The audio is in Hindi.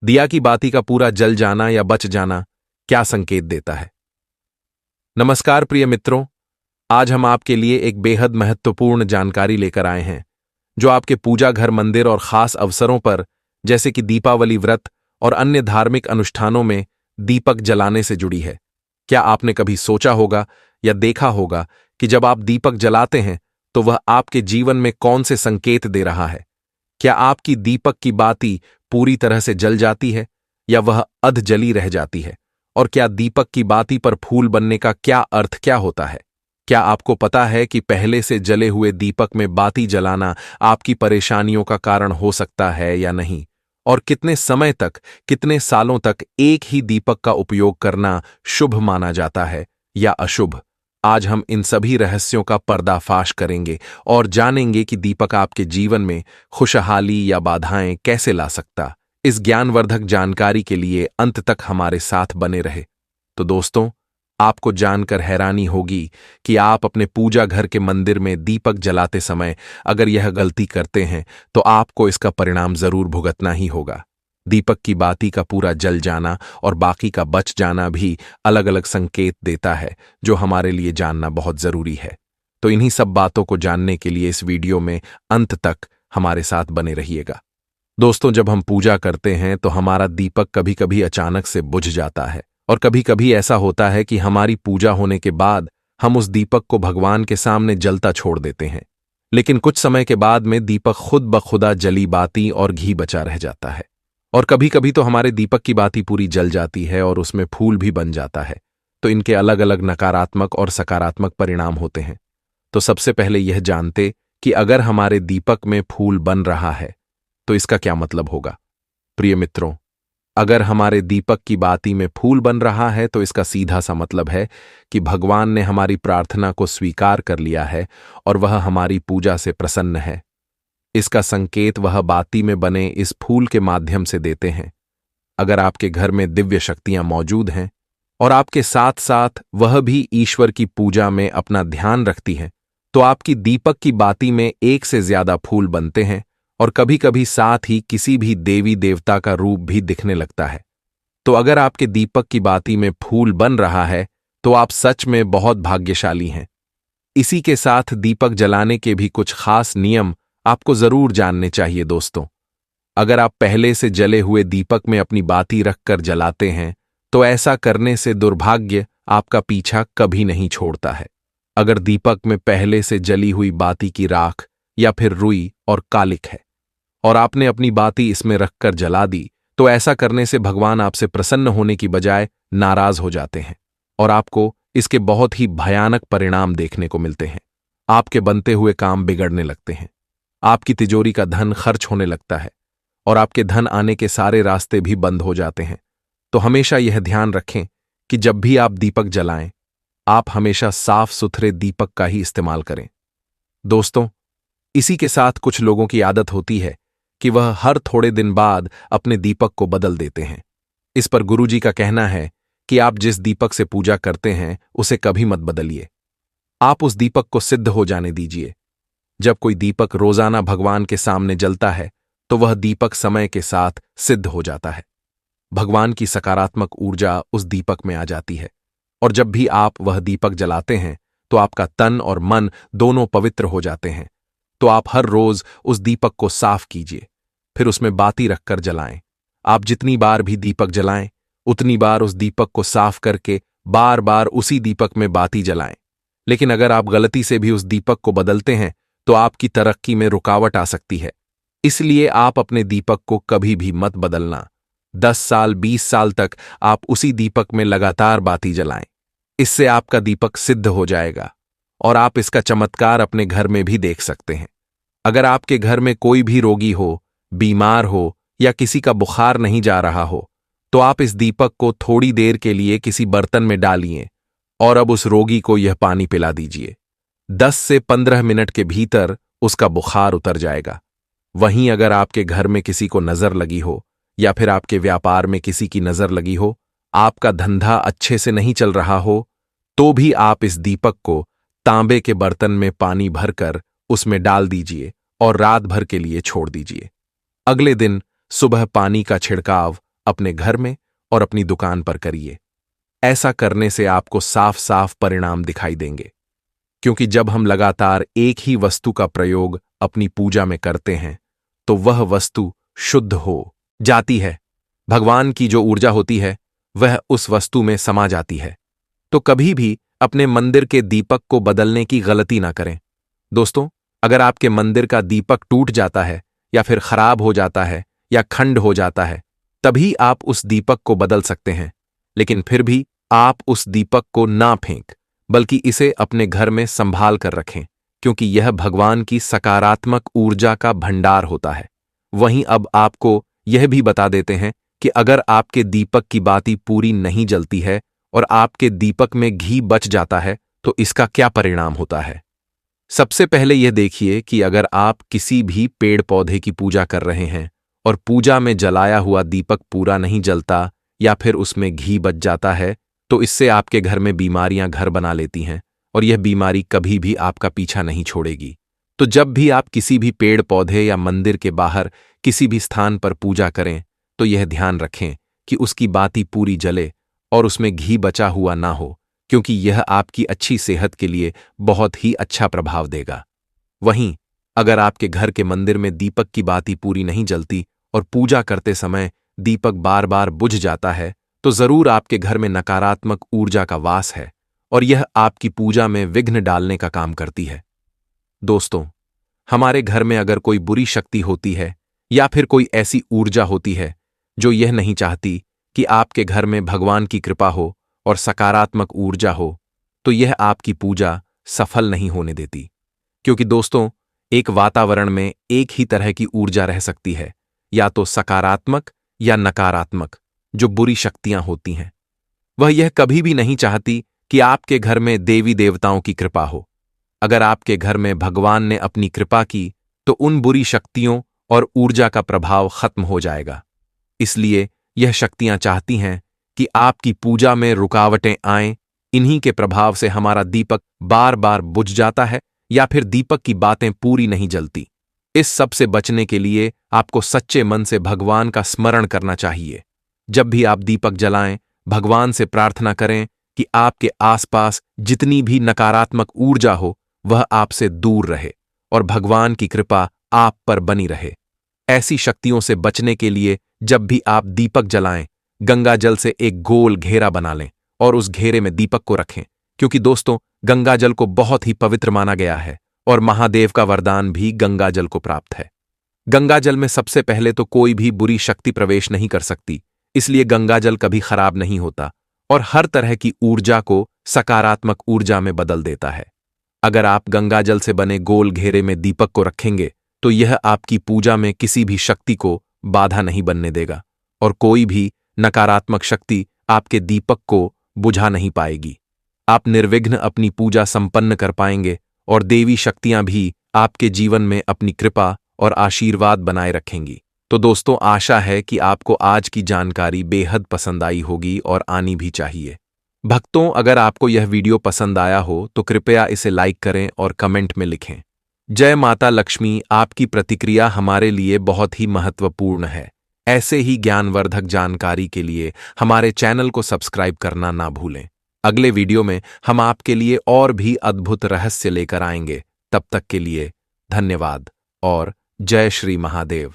दिया की बाती का पूरा जल जाना या बच जाना क्या संकेत देता है? नमस्कार प्रिय मित्रों, आज हम आपके लिए एक बेहद महत्वपूर्ण जानकारी लेकर आए हैं जो आपके पूजा घर, मंदिर और खास अवसरों पर जैसे कि दीपावली व्रत और अन्य धार्मिक अनुष्ठानों में दीपक जलाने से जुड़ी है। क्या आपने कभी सोचा होगा या देखा होगा कि जब आप दीपक जलाते हैं तो वह आपके जीवन में कौन से संकेत दे रहा है? क्या आपकी दीपक की बाती पूरी तरह से जल जाती है या वह अध जली रह जाती है? और क्या दीपक की बाती पर फूल बनने का क्या होता है? क्या आपको पता है कि पहले से जले हुए दीपक में बाती जलाना आपकी परेशानियों का कारण हो सकता है या नहीं? और कितने समय तक, कितने सालों तक एक ही दीपक का उपयोग करना शुभ माना जाता है या अशुभ? आज हम इन सभी रहस्यों का पर्दाफाश करेंगे और जानेंगे कि दीपक आपके जीवन में खुशहाली या बाधाएं कैसे ला सकता। इस ज्ञानवर्धक जानकारी के लिए अंत तक हमारे साथ बने रहे। तो दोस्तों, आपको जानकर हैरानी होगी कि आप अपने पूजा घर के मंदिर में दीपक जलाते समय अगर यह गलती करते हैं तो आपको इसका परिणाम जरूर भुगतना ही होगा। दीपक की बाती का पूरा जल जाना और बाकी का बच जाना भी अलग अलग संकेत देता है जो हमारे लिए जानना बहुत जरूरी है। तो इन्हीं सब बातों को जानने के लिए इस वीडियो में अंत तक हमारे साथ बने रहिएगा। दोस्तों, जब हम पूजा करते हैं तो हमारा दीपक कभी कभी अचानक से बुझ जाता है और कभी कभी ऐसा होता है कि हमारी पूजा होने के बाद हम उस दीपक को भगवान के सामने जलता छोड़ देते हैं, लेकिन कुछ समय के बाद में दीपक खुद ब खुदा जली बाती और घी बचा रह जाता है। और कभी कभी तो हमारे दीपक की बाती पूरी जल जाती है और उसमें फूल भी बन जाता है। तो इनके अलग अलग नकारात्मक और सकारात्मक परिणाम होते हैं। तो सबसे पहले यह जानते कि अगर हमारे दीपक में फूल बन रहा है तो इसका क्या मतलब होगा। प्रिय मित्रों, अगर हमारे दीपक की बाती में फूल बन रहा है तो इसका सीधा सा मतलब है कि भगवान ने हमारी प्रार्थना को स्वीकार कर लिया है और वह हमारी पूजा से प्रसन्न है। इसका संकेत वह बाती में बने इस फूल के माध्यम से देते हैं। अगर आपके घर में दिव्य शक्तियां मौजूद हैं और आपके साथ साथ वह भी ईश्वर की पूजा में अपना ध्यान रखती हैं, तो आपकी दीपक की बाती में एक से ज्यादा फूल बनते हैं और कभी कभी साथ ही किसी भी देवी देवता का रूप भी दिखने लगता है। तो अगर आपके दीपक की बाती में फूल बन रहा है तो आप सच में बहुत भाग्यशाली हैं। इसी के साथ दीपक जलाने के भी कुछ खास नियम आपको जरूर जानने चाहिए। दोस्तों, अगर आप पहले से जले हुए दीपक में अपनी बाती रखकर जलाते हैं तो ऐसा करने से दुर्भाग्य आपका पीछा कभी नहीं छोड़ता है। अगर दीपक में पहले से जली हुई बाती की राख या फिर रुई और कालिक है और आपने अपनी बाती इसमें रखकर जला दी तो ऐसा करने से भगवान आपसे प्रसन्न होने की बजाय नाराज हो जाते हैं और आपको इसके बहुत ही भयानक परिणाम देखने को मिलते हैं। आपके बनते हुए काम बिगड़ने लगते हैं, आपकी तिजोरी का धन खर्च होने लगता है और आपके धन आने के सारे रास्ते भी बंद हो जाते हैं। तो हमेशा यह ध्यान रखें कि जब भी आप दीपक जलाएं, आप हमेशा साफ सुथरे दीपक का ही इस्तेमाल करें। दोस्तों, इसी के साथ कुछ लोगों की आदत होती है कि वह हर थोड़े दिन बाद अपने दीपक को बदल देते हैं। इस पर गुरुजी का कहना है कि आप जिस दीपक से पूजा करते हैं उसे कभी मत बदलिए। आप उस दीपक को सिद्ध हो जाने दीजिए। जब कोई दीपक रोजाना भगवान के सामने जलता है तो वह दीपक समय के साथ सिद्ध हो जाता है। भगवान की सकारात्मक ऊर्जा उस दीपक में आ जाती है और जब भी आप वह दीपक जलाते हैं तो आपका तन और मन दोनों पवित्र हो जाते हैं। तो आप हर रोज उस दीपक को साफ कीजिए, फिर उसमें बाती रखकर जलाएं। आप जितनी बार भी दीपक जलाएं उतनी बार उस दीपक को साफ करके बार बार उसी दीपक में बाती जलाएं। लेकिन अगर आप गलती से भी उस दीपक को बदलते हैं तो आपकी तरक्की में रुकावट आ सकती है। इसलिए आप अपने दीपक को कभी भी मत बदलना। 10 साल 20 साल तक आप उसी दीपक में लगातार बाती जलाएं। इससे आपका दीपक सिद्ध हो जाएगा और आप इसका चमत्कार अपने घर में भी देख सकते हैं। अगर आपके घर में कोई भी रोगी हो, बीमार हो या किसी का बुखार नहीं जा रहा हो तो आप इस दीपक को थोड़ी देर के लिए किसी बर्तन में डालिए और अब उस रोगी को यह पानी पिला दीजिए। 10 से 15 मिनट के भीतर उसका बुखार उतर जाएगा। वहीं अगर आपके घर में किसी को नजर लगी हो या फिर आपके व्यापार में किसी की नजर लगी हो, आपका धंधा अच्छे से नहीं चल रहा हो, तो भी आप इस दीपक को तांबे के बर्तन में पानी भरकर उसमें डाल दीजिए और रात भर के लिए छोड़ दीजिए। अगले दिन सुबह पानी का छिड़काव अपने घर में और अपनी दुकान पर करिए। ऐसा करने से आपको साफ साफ परिणाम दिखाई देंगे, क्योंकि जब हम लगातार एक ही वस्तु का प्रयोग अपनी पूजा में करते हैं तो वह वस्तु शुद्ध हो जाती है। भगवान की जो ऊर्जा होती है वह उस वस्तु में समा जाती है। तो कभी भी अपने मंदिर के दीपक को बदलने की गलती ना करें। दोस्तों, अगर आपके मंदिर का दीपक टूट जाता है या फिर खराब हो जाता है या खंड हो जाता है, तभी आप उस दीपक को बदल सकते हैं। लेकिन फिर भी आप उस दीपक को ना फेंक, बल्कि इसे अपने घर में संभाल कर रखें, क्योंकि यह भगवान की सकारात्मक ऊर्जा का भंडार होता है। वहीं अब आपको यह भी बता देते हैं कि अगर आपके दीपक की बाती पूरी नहीं जलती है और आपके दीपक में घी बच जाता है तो इसका क्या परिणाम होता है। सबसे पहले यह देखिए कि अगर आप किसी भी पेड़ पौधे की पूजा कर रहे हैं और पूजा में जलाया हुआ दीपक पूरा नहीं जलता या फिर उसमें घी बच जाता है, तो इससे आपके घर में बीमारियां घर बना लेती हैं और यह बीमारी कभी भी आपका पीछा नहीं छोड़ेगी। तो जब भी आप किसी भी पेड़ पौधे या मंदिर के बाहर किसी भी स्थान पर पूजा करें तो यह ध्यान रखें कि उसकी बाती पूरी जले और उसमें घी बचा हुआ ना हो, क्योंकि यह आपकी अच्छी सेहत के लिए बहुत ही अच्छा प्रभाव देगा। वहीं अगर आपके घर के मंदिर में दीपक की बाती पूरी नहीं जलती और पूजा करते समय दीपक बार बार बुझ जाता है, तो जरूर आपके घर में नकारात्मक ऊर्जा का वास है और यह आपकी पूजा में विघ्न डालने का काम करती है। दोस्तों, हमारे घर में अगर कोई बुरी शक्ति होती है या फिर कोई ऐसी ऊर्जा होती है जो यह नहीं चाहती कि आपके घर में भगवान की कृपा हो और सकारात्मक ऊर्जा हो, तो यह आपकी पूजा सफल नहीं होने देती। क्योंकि दोस्तों, एक वातावरण में एक ही तरह की ऊर्जा रह सकती है, या तो सकारात्मक या नकारात्मक, जो बुरी शक्तियां होती हैं। वह यह कभी भी नहीं चाहती कि आपके घर में देवी देवताओं की कृपा हो। अगर आपके घर में भगवान ने अपनी कृपा की तो उन बुरी शक्तियों और ऊर्जा का प्रभाव खत्म हो जाएगा। इसलिए यह शक्तियां चाहती हैं कि आपकी पूजा में रुकावटें आएं। इन्हीं के प्रभाव से हमारा दीपक बार बार बुझ जाता है या फिर दीपक की बातें पूरी नहीं जलती। इस सब से बचने के लिए आपको सच्चे मन से भगवान का स्मरण करना चाहिए। जब भी आप दीपक जलाएं, भगवान से प्रार्थना करें कि आपके आसपास जितनी भी नकारात्मक ऊर्जा हो वह आपसे दूर रहे और भगवान की कृपा आप पर बनी रहे। ऐसी शक्तियों से बचने के लिए जब भी आप दीपक जलाएं, गंगा जल से एक गोल घेरा बना लें और उस घेरे में दीपक को रखें, क्योंकि दोस्तों, गंगा जल को बहुत ही पवित्र माना गया है और महादेव का वरदान भी गंगा जल को प्राप्त है। गंगा जल में सबसे पहले तो कोई भी बुरी शक्ति प्रवेश नहीं कर सकती, इसलिए गंगा जल कभी खराब नहीं होता और हर तरह की ऊर्जा को सकारात्मक ऊर्जा में बदल देता है। अगर आप गंगा जल से बने गोल घेरे में दीपक को रखेंगे तो यह आपकी पूजा में किसी भी शक्ति को बाधा नहीं बनने देगा और कोई भी नकारात्मक शक्ति आपके दीपक को बुझा नहीं पाएगी। आप निर्विघ्न अपनी पूजा संपन्न कर पाएंगे और देवी शक्तियां भी आपके जीवन में अपनी कृपा और आशीर्वाद बनाए रखेंगी। तो दोस्तों, आशा है कि आपको आज की जानकारी बेहद पसंद आई होगी और आनी भी चाहिए। भक्तों, अगर आपको यह वीडियो पसंद आया हो तो कृपया इसे लाइक करें और कमेंट में लिखें। जय माता लक्ष्मी। आपकी प्रतिक्रिया हमारे लिए बहुत ही महत्वपूर्ण है। ऐसे ही ज्ञानवर्धक जानकारी के लिए हमारे चैनल को सब्सक्राइब करना ना भूलें। अगले वीडियो में हम आपके लिए और भी अद्भुत रहस्य लेकर आएंगे। तब तक के लिए धन्यवाद और जय श्री महादेव।